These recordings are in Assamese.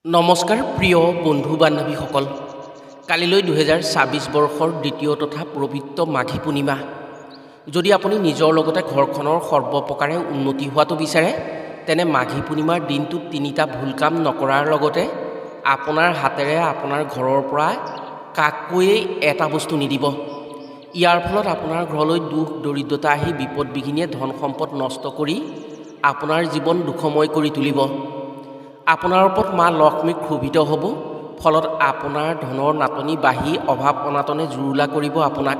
নমস্কাৰ প্ৰিয় বন্ধু বান্ধৱীসকল, কালিলৈ 2024 বৰ্ষৰ দ্বিতীয় তথা পবিত্ৰ মাঘী পূৰ্ণিমা। যদি আপুনি নিজৰ লগতে ঘৰখনৰ সৰ্বপ্ৰকাৰে উন্নতি হোৱাটো বিচাৰে, তেনে মাঘী পূৰ্ণিমাৰ দিনটোত তিনিটা ভুল কাম নকৰাৰ লগতে আপোনাৰ হাতেৰে আপোনাৰ ঘৰৰ পৰা কাকোৱেই এটা বস্তু নিদিব। ইয়াৰ ফলত আপোনাৰ ঘৰলৈ দুখ দৰিদ্ৰতা আহি বিপদ বিঘিনিয়ে ধন সম্পদ নষ্ট কৰি আপোনাৰ জীৱন দুখময় কৰি তুলিব। আপোনাৰ ওপৰত মা লক্ষ্মী ক্ষোভিত হ'ব, ফলত আপোনাৰ ধনৰ নাটনি বাঢ়ি অভাৱ অনাটনে জুৰুলা কৰিব আপোনাক।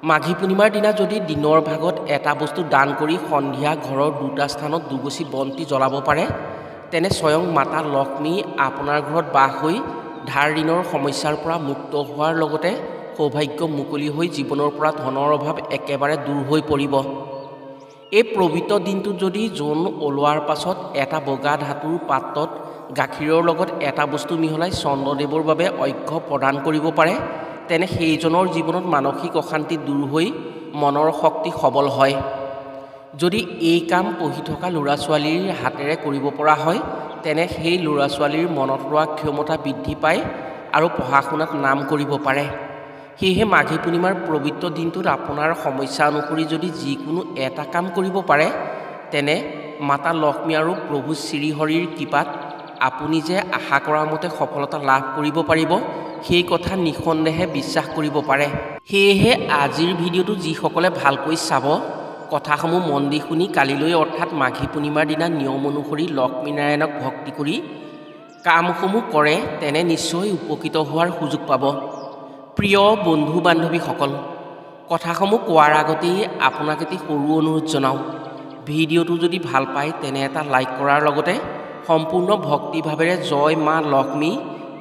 মাঘী পূৰ্ণিমাৰ দিনা যদি দিনৰ ভাগত এটা বস্তু দান কৰি সন্ধিয়া ঘৰৰ দুটা স্থানত দুগছি বন্তি জ্বলাব পাৰে, তেনে স্বয়ং মাতা লক্ষ্মী আপোনাৰ ঘৰত বাস হৈ ধাৰ ঋণৰ সমস্যাৰ পৰা মুক্ত হোৱাৰ লগতে সৌভাগ্য মুকলি হৈ জীৱনৰ পৰা ধনৰ অভাৱ একেবাৰে দূৰ হৈ পৰিব। এই পবিত্ৰ দিনটোত যদি জোন ওলোৱাৰ পাছত এটা বগা ধাতুৰ পাত্ৰত গাখীৰৰ লগত এটা বস্তু মিহলাই চন্দ্ৰদেৱৰ বাবে অৰ্ঘ্য প্ৰদান কৰিব পাৰে, তেনে সেইজনৰ জীৱনত মানসিক অশান্তি দূৰ হৈ মনৰ শক্তি সবল হয়। যদি এই কাম পঢ়ি থকা ল'ৰা ছোৱালীৰ হাতেৰে কৰিব পৰা হয়, তেনে সেই ল'ৰা ছোৱালীৰ মনত ৰোৱা ক্ষমতা বৃদ্ধি পায় আৰু পঢ়া শুনাত নাম কৰিব পাৰে। সেয়েহে মাঘী পূৰ্ণিমাৰ পবিত্ৰ দিনটোত আপোনাৰ সমস্যা অনুসৰি যদি যিকোনো এটা কাম কৰিব পাৰে, তেনে মাতা লক্ষ্মী আৰু প্ৰভু শ্ৰীহৰিৰ কৃপাত আপুনি যে আশা কৰা মতে সফলতা লাভ কৰিব পাৰিব, সেই কথা নিঃসন্দেহে বিশ্বাস কৰিব পাৰে। সেয়েহে আজিৰ ভিডিঅ'টো যিসকলে ভালকৈ চাব, কথাসমূহ মন দি শুনি কালিলৈ অৰ্থাৎ মাঘী পূৰ্ণিমাৰ দিনা নিয়ম অনুসৰি লক্ষ্মীনাৰায়ণক ভক্তি কৰি কামসমূহ কৰে, তেনে নিশ্চয় উপকৃত হোৱাৰ সুযোগ পাব। প্ৰিয় বন্ধু বান্ধৱীসকল, কথাসমূহ কোৱাৰ আগতেই আপোনাক এটি সৰু অনুৰোধ জনাওঁ। ভিডিঅ'টো যদি ভাল পায়, তেনে এটা লাইক কৰাৰ লগতে সম্পূৰ্ণ ভক্তিভাৱেৰে জয় মা লক্ষ্মী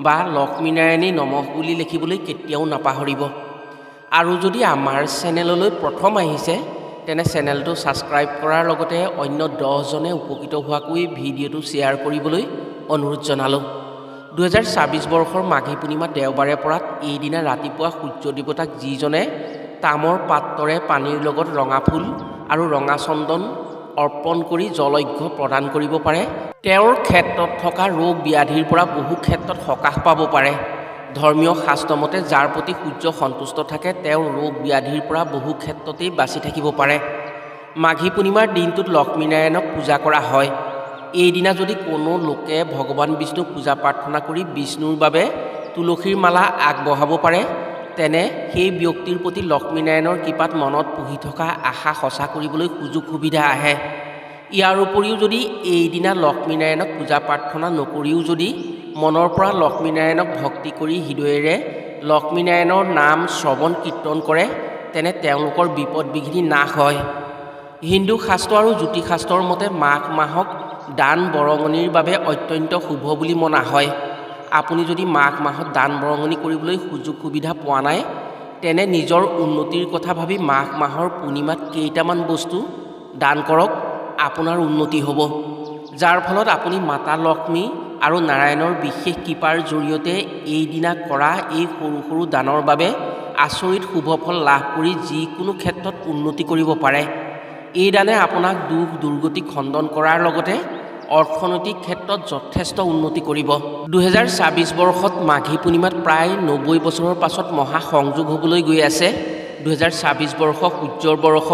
বা লক্ষ্মীনাৰায়ণী নমঃ বুলি লিখিবলৈ কেতিয়াও নাপাহৰিব। আৰু যদি আমাৰ চেনেললৈ প্ৰথম আহিছে, তেনে চেনেলটো ছাবস্ক্ৰাইব কৰাৰ লগতে অন্য 10জনে উপকৃত হোৱাকৈ ভিডিঅ'টো শ্বেয়াৰ কৰিবলৈ অনুৰোধ জনালোঁ। 2024 বৰ্ষৰ মাঘী পূৰ্ণিমা দেওবাৰে পৰাত এইদিনা ৰাতিপুৱা সূৰ্য দেৱতাক যিজনে তামৰ পাত্ৰৰে পানীৰ লগত ৰঙা ফুল আৰু ৰঙা চন্দন অৰ্পণ কৰি জলঅৰ্ঘ্য প্ৰদান কৰিব পাৰে, তেওঁৰ ক্ষেত্ৰত থকা ৰোগ ব্যাধিৰ পৰা বহু ক্ষেত্ৰত সকাহ পাব পাৰে। ধৰ্মীয় শাস্ত্ৰমতে যাৰ প্ৰতি সূৰ্য সন্তুষ্ট থাকে, তেওঁ ৰোগ ব্যাধিৰ পৰা বহু ক্ষেত্ৰতেই বাচি থাকিব পাৰে। মাঘী পূৰ্ণিমাৰ দিনটোত লক্ষ্মীনাৰায়ণক পূজা কৰা হয়। এইদিনা যদি কোনো লোকে ভগৱান বিষ্ণুক পূজা প্ৰাৰ্থনা কৰি বিষ্ণুৰ বাবে তুলসীৰ মালা আগবঢ়াব পাৰে, তেনে সেই ব্যক্তিৰ প্ৰতি লক্ষ্মীনাৰায়ণৰ কৃপাত মনত পুহি থকা আশা সঁচা কৰিবলৈ সুযোগ সুবিধা আহে। ইয়াৰ উপৰিও যদি এইদিনা লক্ষ্মীনাৰায়ণক পূজা প্ৰাৰ্থনা নকৰিও যদি মনৰ পৰা লক্ষ্মীনাৰায়ণক ভক্তি কৰি হৃদয়েৰে লক্ষ্মীনাৰায়ণৰ নাম শ্ৰৱণ কীৰ্তন কৰে, তেনে তেওঁলোকৰ বিপদ বিঘিনি নাশ হয়। হিন্দু শাস্ত্ৰ আৰু জ্যোতিষশাস্ত্ৰৰ মতে মাঘ মাহক দান বৰঙণিৰ বাবে অত্যন্ত শুভ বুলি মনা হয়। আপুনি যদি মাঘ মাহত দান বৰঙণি কৰিবলৈ সুযোগ সুবিধা পোৱা নাই, তেনে নিজৰ উন্নতিৰ কথা ভাবি মাঘ মাহৰ পূৰ্ণিমাত কেইটামান বস্তু দান কৰক, আপোনাৰ উন্নতি হ'ব। যাৰ ফলত আপুনি মাতা লক্ষ্মী আৰু নাৰায়ণৰ বিশেষ কৃপাৰ জৰিয়তে এইদিনা কৰা এই সৰু সৰু দানৰ বাবে আচৰিত শুভফল লাভ কৰি যিকোনো ক্ষেত্ৰত উন্নতি কৰিব পাৰে। এই দানে আপোনাক দুখ দুৰ্গতি খণ্ডন কৰাৰ লগতে অৰ্থনৈতিক ক্ষেত্ৰত যথেষ্ট উন্নতি কৰিব। 2024 বৰ্ষত মাঘী পূৰ্ণিমাত প্ৰায় 90 বছৰৰ পাছত মহা সংযোগ হ'বলৈ গৈ আছে। 2024 বৰ্ষ সূৰ্যৰ বৰ্ষ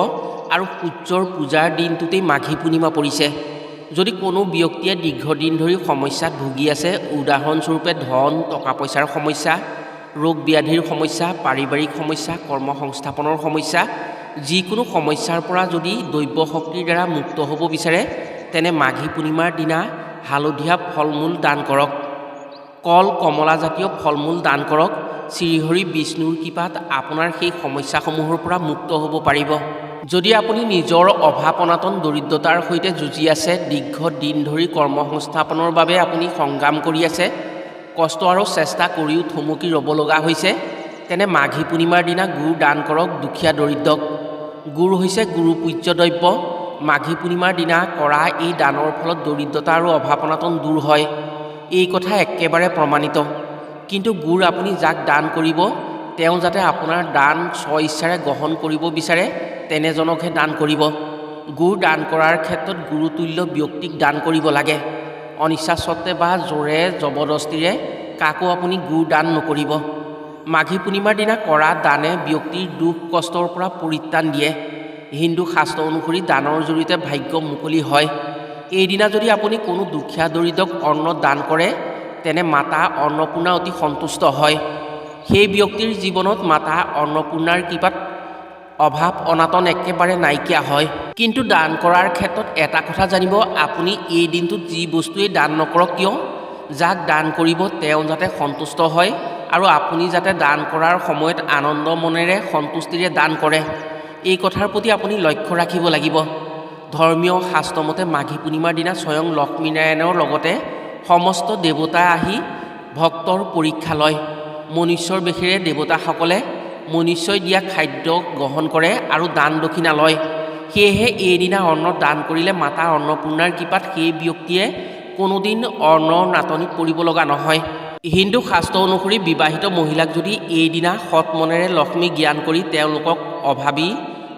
আৰু সূৰ্যৰ পূজাৰ দিনটোতেই মাঘী পূৰ্ণিমা পৰিছে। যদি কোনো ব্যক্তিয়ে দীৰ্ঘদিন ধৰি সমস্যাত ভুগি আছে, উদাহৰণস্বৰূপে ধন টকা পইচাৰ সমস্যা, ৰোগ ব্যাধিৰ সমস্যা, পাৰিবাৰিক সমস্যা, কৰ্ম সংস্থাপনৰ সমস্যা, যিকোনো সমস্যাৰ পৰা যদি দৈৱ শক্তিৰ দ্বাৰা মুক্ত হ'ব বিচাৰে, তেনে মাঘী পূৰ্ণিমাৰ দিনা হালধীয়া ফল মূল দান কৰক। কল কমলা জাতীয় ফল মূল দান কৰক। শ্ৰীহৰি বিষ্ণুৰ কৃপাত আপোনাৰ সেই সমস্যাসমূহৰ পৰা মুক্ত হ'ব পাৰিব। যদি আপুনি নিজৰ অভাৱ অনাটন দৰিদ্ৰতাৰ সৈতে যুঁজি আছে, দীৰ্ঘদিন ধৰি কৰ্ম সংস্থাপনৰ বাবে আপুনি সংগ্ৰাম কৰি আছে, কষ্ট আৰু চেষ্টা কৰিও থমকি ৰ'ব লগা হৈছে, তেনে মাঘী পূৰ্ণিমাৰ দিনা গুৰ দান কৰক দুখীয়া দৰিদ্ৰক। গুৰ হৈছে গুৰু পূজ্য দ্ৰব্য। মাঘী পূৰ্ণিমাৰ দিনা কৰা এই দানৰ ফলত দৰিদ্ৰতা আৰু অভাৱ অনাটন দূৰ হয়, এই কথা একেবাৰে প্ৰমাণিত। কিন্তু গুৰ আপুনি যাক দান কৰিব, তেওঁ যাতে আপোনাৰ দান স্বইচ্ছাৰে গ্ৰহণ কৰিব বিচাৰে, তেনেজনকহে দান কৰিব। গুৰ দান কৰাৰ ক্ষেত্ৰত গুৰুতুল্য ব্যক্তিক দান কৰিব লাগে। অনিচ্ছা সত্ত্বে বা জোৰে জবৰদস্তিৰে কাকো আপুনি গুড় দান নকৰিব। মাঘী পূৰ্ণিমাৰ দিনা কৰা দানে ব্যক্তিৰ দুখ কষ্টৰ পৰা পৰিত্ৰাণ দিয়ে। হিন্দু শাস্ত্ৰ অনুসৰি দানৰ জৰিয়তে ভাগ্য মুকলি হয়। এইদিনা যদি আপুনি কোনো দুখীয়া দৰিদ্ৰক অন্ন দান কৰে তেনে মাতা অন্নপূৰ্ণা অতি সন্তুষ্ট হয়। সেই ব্যক্তিৰ জীৱনত মাতা অন্নপূৰ্ণাৰ কৃপাত অভাৱ অনাটন একেবাৰে নাইকিয়া হয়। কিন্তু দান কৰাৰ ক্ষেত্ৰত এটা কথা জানিব, আপুনি এই দিনটোত যি বস্তুৱেই দান নকৰক কিয়, যাক দান কৰিব তেওঁ যাতে সন্তুষ্ট হয় আৰু আপুনি যাতে দান কৰাৰ সময়ত আনন্দ মনেৰে সন্তুষ্টিৰে দান কৰে, এই কথাৰ প্ৰতি আপুনি লক্ষ্য ৰাখিব লাগিব। ধৰ্মীয় শাস্ত্ৰমতে মাঘী পূৰ্ণিমাৰ দিনা স্বয়ং লক্ষ্মীনাৰায়ণৰ লগতে সমস্ত দেৱতা আহি ভক্তৰ পৰীক্ষা লয়। মনুষ্যৰ বেশেৰে দেৱতাসকলে মনুষ্যই দিয়া খাদ্য গ্ৰহণ কৰে আৰু দান দক্ষিণা লয়। সেয়েহে এইদিনা অন্ন দান কৰিলে মাতা অন্নপূৰ্ণাৰ কৃপাত সেই ব্যক্তিয়ে কোনোদিন অন্নৰ নাটনিত পৰিব লগা নহয়। হিন্দু শাস্ত্ৰ অনুসৰি বিবাহিত মহিলাক যদি এইদিনা সৎ মনেৰে লক্ষ্মী জ্ঞান কৰি তেওঁলোকক অভাৱী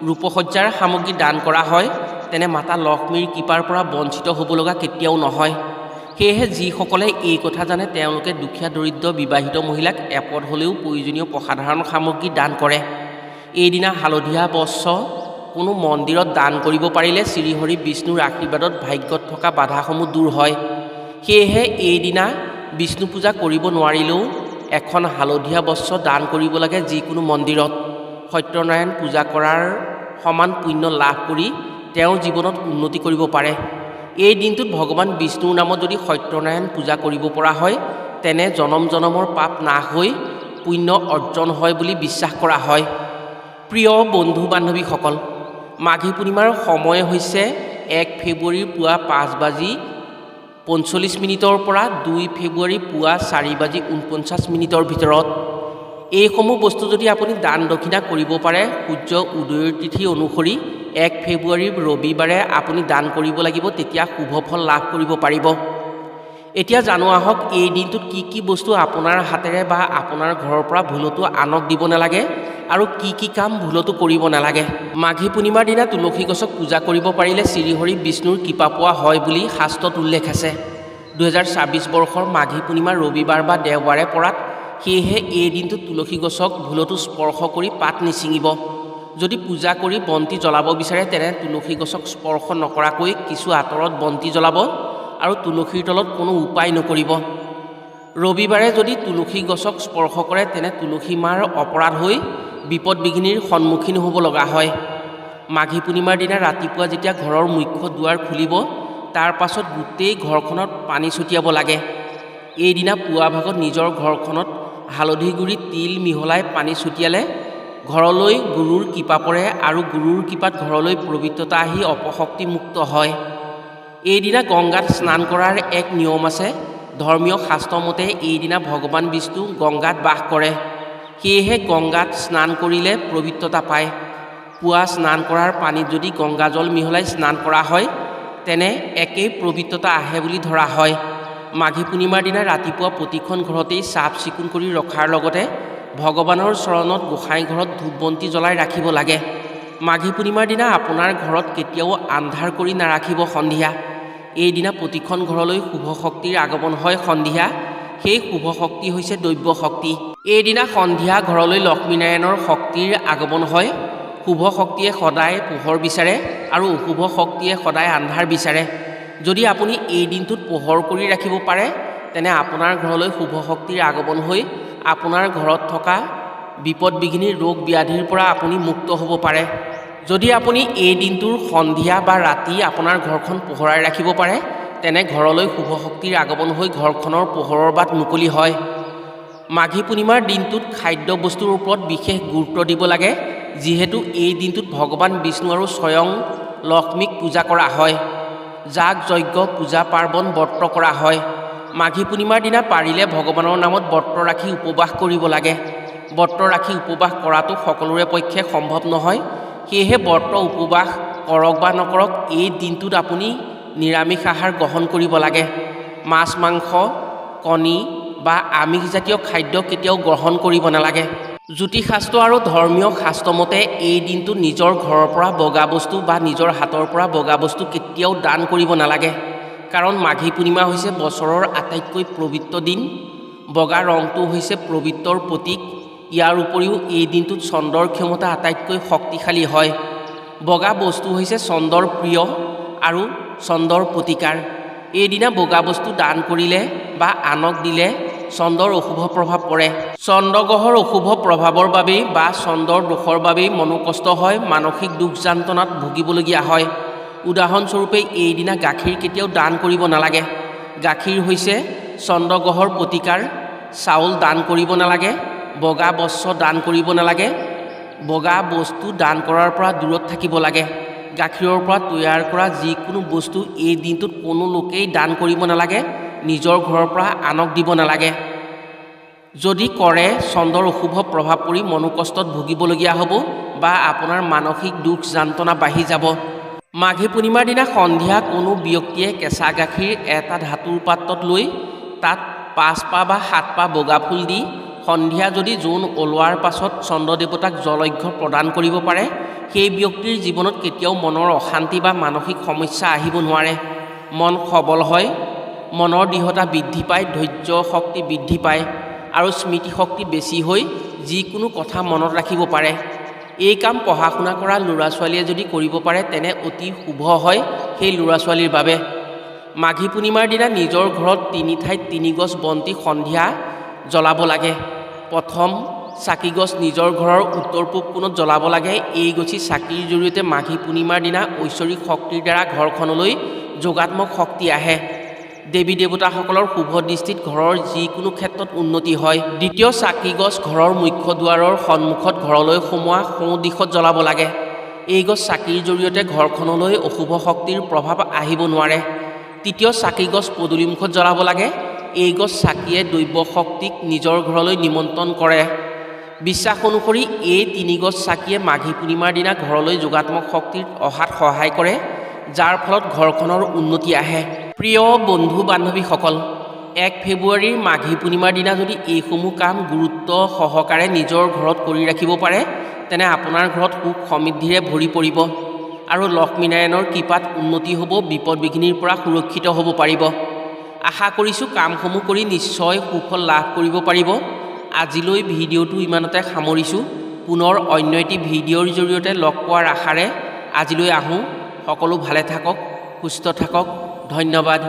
ৰূপসজ্জাৰ সামগ্ৰী দান কৰা হয় তেনে মাতা লক্ষ্মীৰ কৃপাৰ পৰা বঞ্চিত হ'ব লগা কেতিয়াও নহয়। সেয়েহে যিসকলে এই কথা জানে তেওঁলোকে দুখীয়া দৰিদ্ৰ বিবাহিত মহিলাক এপদ হ'লেও প্ৰয়োজনীয় প্ৰসাধাৰণ সামগ্ৰী দান কৰে। এইদিনা হালধীয়া বস্ত্ৰ কোনো মন্দিৰত দান কৰিব পাৰিলে শ্ৰীহৰি বিষ্ণুৰ আশীৰ্বাদত ভাগ্যত থকা বাধাসমূহ দূৰ হয়। সেয়েহে এইদিনা বিষ্ণু পূজা কৰিব নোৱাৰিলেও এখন হালধীয়া বস্ত্ৰ দান কৰিব লাগে যিকোনো মন্দিৰত। সত্যনাৰায়ণ পূজা কৰাৰ সমান পুণ্য লাভ কৰি তেওঁৰ জীৱনত উন্নতি কৰিব পাৰে। এই দিনটোত ভগৱান বিষ্ণুৰ নামত যদি সত্যনাৰায়ণ পূজা কৰিব পৰা হয় তেনে জনম জনমৰ পাপ নাশ হৈ পুণ্য অৰ্জন হয় বুলি বিশ্বাস কৰা হয়। প্ৰিয় বন্ধু বান্ধৱীসকল, মাঘী পূৰ্ণিমাৰ সময় হৈছে 1 ফেব্ৰুৱাৰীৰ পুৱা 5:45 পৰা 2 ফেব্ৰুৱাৰী পুৱা 4:49 ভিতৰত। এইসমূহ বস্তু যদি আপুনি দান দক্ষিণা কৰিব পাৰে, সূৰ্য উদয়ৰ তিথি অনুসৰি 1 ফেব্ৰুৱাৰীৰ ৰবিবাৰে আপুনি দান কৰিব লাগিব, তেতিয়া শুভ ফল লাভ কৰিব পাৰিব। এতিয়া জানো আহক এই দিনটোত কি কি বস্তু আপোনাৰ হাতেৰে বা আপোনাৰ ঘৰৰ পৰা ভুলতো আনক দিব নালাগে আৰু কি কি কাম ভুলতো কৰিব নালাগে। মাঘী পূৰ্ণিমাৰ দিনা তুলসী গছক পূজা কৰিব পাৰিলে শ্ৰীহৰি বিষ্ণুৰ কৃপা পোৱা হয় বুলি শাস্ত্ৰত উল্লেখ আছে। 2026 বৰ্ষৰ মাঘী পূৰ্ণিমা ৰবিবাৰ বা দেওবাৰে পৰাত, সেয়েহে এই দিনটোত তুলসী গছক ভুলতো স্পৰ্শ কৰি পাত নিছিঙিব। যদি পূজা কৰি বন্তি জ্বলাব বিচাৰে তেনে তুলসী গছক স্পৰ্শ নকৰাকৈ কিছু আঁতৰত বন্তি জ্বলাব আৰু তুলসীৰ তলত কোনো উপায় নকৰিব। ৰবিবাৰে যদি তুলসী গছক স্পৰ্শ কৰে তেনে তুলসী মাৰ অপৰাধ হৈ বিপদ বিঘিনিৰ সন্মুখীন হ'ব লগা হয়। মাঘী পূৰ্ণিমাৰ দিনা ৰাতিপুৱা যেতিয়া ঘৰৰ মুখ্য দুৱাৰ খুলিব তাৰ পাছত গোটেই ঘৰখনত পানী ছটিয়াব লাগে। এইদিনা পুৱা ভাগত নিজৰ ঘৰখনত হালধি গুড়ি তিল মিহলাই পানী ছটিয়ালে ঘৰলৈ গুৰুৰ কৃপা পৰে আৰু গুৰুৰ কৃপাত ঘৰলৈ পবিত্ৰতা আহি অপশক্তি মুক্ত হয়। এইদিনা গংগাত স্নান কৰাৰ এক নিয়ম আছে। ধৰ্মীয় শাস্ত্ৰমতে এইদিনা ভগৱান বিষ্ণু গংগাত বাস কৰে। সেয়েহে গংগাত স্নান কৰিলে পবিত্ৰতা পায়। পুৱা স্নান কৰাৰ পানীত যদি গংগাজল মিহলাই স্নান কৰা হয় তেনে একেই পবিত্ৰতা আহে বুলি ধৰা হয়। মাঘী পূৰ্ণিমাৰ দিনা ৰাতিপুৱা প্ৰতিখন ঘৰতেই চাফ চিকুণ কৰি ৰখাৰ লগতে ভগৱানৰ চৰণত গোসাঁই ঘৰত ধূপ বন্তি জ্বলাই ৰাখিব লাগে। মাঘী পূৰ্ণিমাৰ দিনা আপোনাৰ ঘৰত কেতিয়াও আন্ধাৰ কৰি নাৰাখিব সন্ধিয়া। এইদিনা প্ৰতিখন ঘৰলৈ শুভ শক্তিৰ আগমন হয় সন্ধিয়া। সেই শুভ শক্তি হৈছে দৈব্য শক্তি। এইদিনা সন্ধিয়া ঘৰলৈ লক্ষ্মীনাৰায়ণৰ শক্তিৰ আগমন হয়। শুভ শক্তিয়ে সদায় পোহৰ বিচাৰে আৰু অশুভ শক্তিয়ে সদায় আন্ধাৰ বিচাৰে। যদি আপুনি এই দিনটোত পোহৰ কৰি ৰাখিব পাৰে তেনে আপোনাৰ ঘৰলৈ শুভ শক্তিৰ আগমন হৈ আপোনাৰ ঘৰত থকা বিপদ বিঘিনি ৰোগ ব্যাধিৰ পৰা আপুনি মুক্ত হ'ব পাৰে। যদি আপুনি এই দিনটোৰ সন্ধিয়া বা ৰাতি আপোনাৰ ঘৰখন পোহৰাই ৰাখিব পাৰে তেনে ঘৰলৈ শুভ শক্তিৰ আগমন হৈ ঘৰখনৰ পোহৰৰ বাট মুকলি হয়। মাঘী পূৰ্ণিমাৰ দিনটোত খাদ্য বস্তুৰ ওপৰত বিশেষ গুৰুত্ব দিব লাগে, যিহেতু এই দিনটোত ভগৱান বিষ্ণু আৰু স্বয়ং লক্ষ্মীক পূজা কৰা হয়। যাগ যজ্ঞ পূজা পাৰ্বণ ব্ৰত কৰা হয়। মাঘী পূৰ্ণিমাৰ দিনা পাৰিলে ভগৱানৰ নামত ব্ৰত ৰাখি উপবাস কৰিব লাগে। ব্ৰত ৰাখি উপবাস কৰাটো সকলোৰে পক্ষে সম্ভৱ নহয়। সেয়েহে ব্ৰত উপবাস কৰক বা নকৰক এই দিনটোত আপুনি নিৰামিষ আহাৰ গ্ৰহণ কৰিব লাগে। মাছ মাংস কণী বা আমিষজাতীয় খাদ্য কেতিয়াও গ্ৰহণ কৰিব নালাগে। জ্যোতিষশাস্ত্ৰ আৰু ধৰ্মীয় শাস্ত্ৰমতে এই দিনটোত নিজৰ ঘৰৰ পৰা বগা বস্তু বা নিজৰ হাতৰ পৰা বগা বস্তু কেতিয়াও দান কৰিব নালাগে। কাৰণ মাঘী পূৰ্ণিমা হৈছে বছৰৰ আটাইতকৈ পবিত্ৰ দিন। বগা ৰংটো হৈছে পবিত্ৰৰ প্ৰতীক। ইয়াৰ উপৰিও এই দিনটোত চন্দ্ৰৰ ক্ষমতা আটাইতকৈ শক্তিশালী হয়। বগা বস্তু হৈছে চন্দ্ৰৰ প্ৰিয় আৰু চন্দ্ৰৰ প্ৰতিকাৰ। এইদিনা বগা বস্তু দান কৰিলে বা আনক দিলে চন্দ্ৰৰ অশুভ প্ৰভাৱ পৰে। চন্দ্ৰগ্ৰহৰ অশুভ প্ৰভাৱৰ বাবেই বা চন্দ্ৰৰ দোষৰ বাবেই মনোকষ্ট হয়, মানসিক দুখ যান্তনাত ভুগিবলগীয়া হয়। উদাহৰণস্বৰূপে এইদিনা গাখীৰ কেতিয়াও দান কৰিব নালাগে। গাখীৰ হৈছে চন্দ্ৰগ্ৰহৰ প্ৰতিকাৰ। চাউল দান কৰিব নালাগে। বগা বস্ত্ৰ দান কৰিব নালাগে। বগা বস্তু দান কৰাৰ পৰা দূৰত থাকিব লাগে। গাখীৰৰ পৰা তৈয়াৰ কৰা যিকোনো বস্তু এই দিনটোত কোনো লোকেই দান কৰিব নালাগে। নিজৰ ঘৰৰ পৰা আনক দিব নালাগে। যদি কৰে চন্দ্ৰৰ অশুভ প্ৰভাৱ পৰি মনোকষ্টত ভুগিবলগীয়া হ'ব বা আপোনাৰ মানসিক দুখ যান্তনা বাঢ়ি যাব। মাঘী পূৰ্ণিমাৰ দিনা সন্ধিয়া কোনো ব্যক্তিয়ে কেঁচা গাখীৰ এটা ধাতুৰ পাত্ৰত লৈ তাত 5 পা বা 7 পা বগা ফুল দি সন্ধিয়া যদি জোন ওলোৱাৰ পাছত চন্দ্ৰদেৱতাক জলৰ্ঘ্য প্ৰদান কৰিব পাৰে, সেই ব্যক্তিৰ জীৱনত কেতিয়াও মনৰ অশান্তি বা মানসিক সমস্যা আহিব নোৱাৰে। মন সবল হয়, মনৰ দৃঢ়তা বৃদ্ধি পায়, ধৈৰ্য শক্তি বৃদ্ধি পায় আৰু স্মৃতিশক্তি বেছি হৈ যিকোনো কথা মনত ৰাখিব পাৰে। এই কাম পঢ়া শুনা কৰা ল'ৰা ছোৱালীয়ে যদি কৰিব পাৰে তেনে অতি শুভ হয় সেই ল'ৰা ছোৱালীৰ বাবে। মাঘী পূৰ্ণিমাৰ দিনা নিজৰ ঘৰত 3 ঠাইত 3 গছ বন্তি সন্ধিয়া জ্বলাব লাগে। প্ৰথম চাকিগছ নিজৰ ঘৰৰ উত্তৰ পূব কোণত জ্বলাব লাগে। এই গছি চাকিৰ জৰিয়তে মাঘী পূৰ্ণিমাৰ দিনা ঐশ্বৰিক শক্তিৰ দ্বাৰা ঘৰখনলৈ যোগাত্মক শক্তি আহে। দেৱী দেৱতাসকলৰ শুভ দৃষ্টিত ঘৰৰ যিকোনো ক্ষেত্ৰত উন্নতি হয়। দ্বিতীয় চাকিগছ ঘৰৰ মুখ্য দুৱাৰৰ সন্মুখত ঘৰলৈ সোমোৱা সোঁ দিশত জ্বলাব লাগে। এই গছ চাকিৰ জৰিয়তে ঘৰখনলৈ অশুভ শক্তিৰ প্ৰভাৱ আহিব নোৱাৰে। তৃতীয় চাকিগছ পদূলিমুখত জ্বলাব লাগে। এই গছ চাকিয়ে দৈৱ শক্তিক নিজৰ ঘৰলৈ নিমন্ত্ৰণ কৰে। বিশ্বাস অনুসৰি এই 3 গছ চাকিয়ে মাঘী পূৰ্ণিমাৰ দিনা ঘৰলৈ যোগাত্মক শক্তিৰ অহাত সহায় কৰে, যাৰ ফলত ঘৰখনৰ উন্নতি আহে। প্ৰিয় বন্ধু বান্ধৱীসকল, 1 ফেব্ৰুৱাৰীৰ মাঘী পূৰ্ণিমাৰ দিনা যদি এইসমূহ কাম গুৰুত্ব সহকাৰে নিজৰ ঘৰত কৰি ৰাখিব পাৰে, তেনে আপোনাৰ ঘৰত সুখ সমৃদ্ধিৰে ভৰি পৰিব আৰু লক্ষ্মীনাৰায়ণৰ কৃপাত উন্নতি হ'ব, বিপদ বিঘিনিৰ পৰা সুৰক্ষিত হ'ব পাৰিব। আশা কৰিছোঁ কামসমূহ কৰি নিশ্চয় সুফল লাভ কৰিব পাৰিব। আজিলৈ ভিডিঅ'টো ইমানতে সামৰিছোঁ। পুনৰ অন্য এটি ভিডিঅ'ৰ জৰিয়তে লগ পোৱাৰ আশাৰে আজিলৈ আহোঁ। সকলো ভালে থাকক, সুস্থ থাকক। ধন্যবাদ।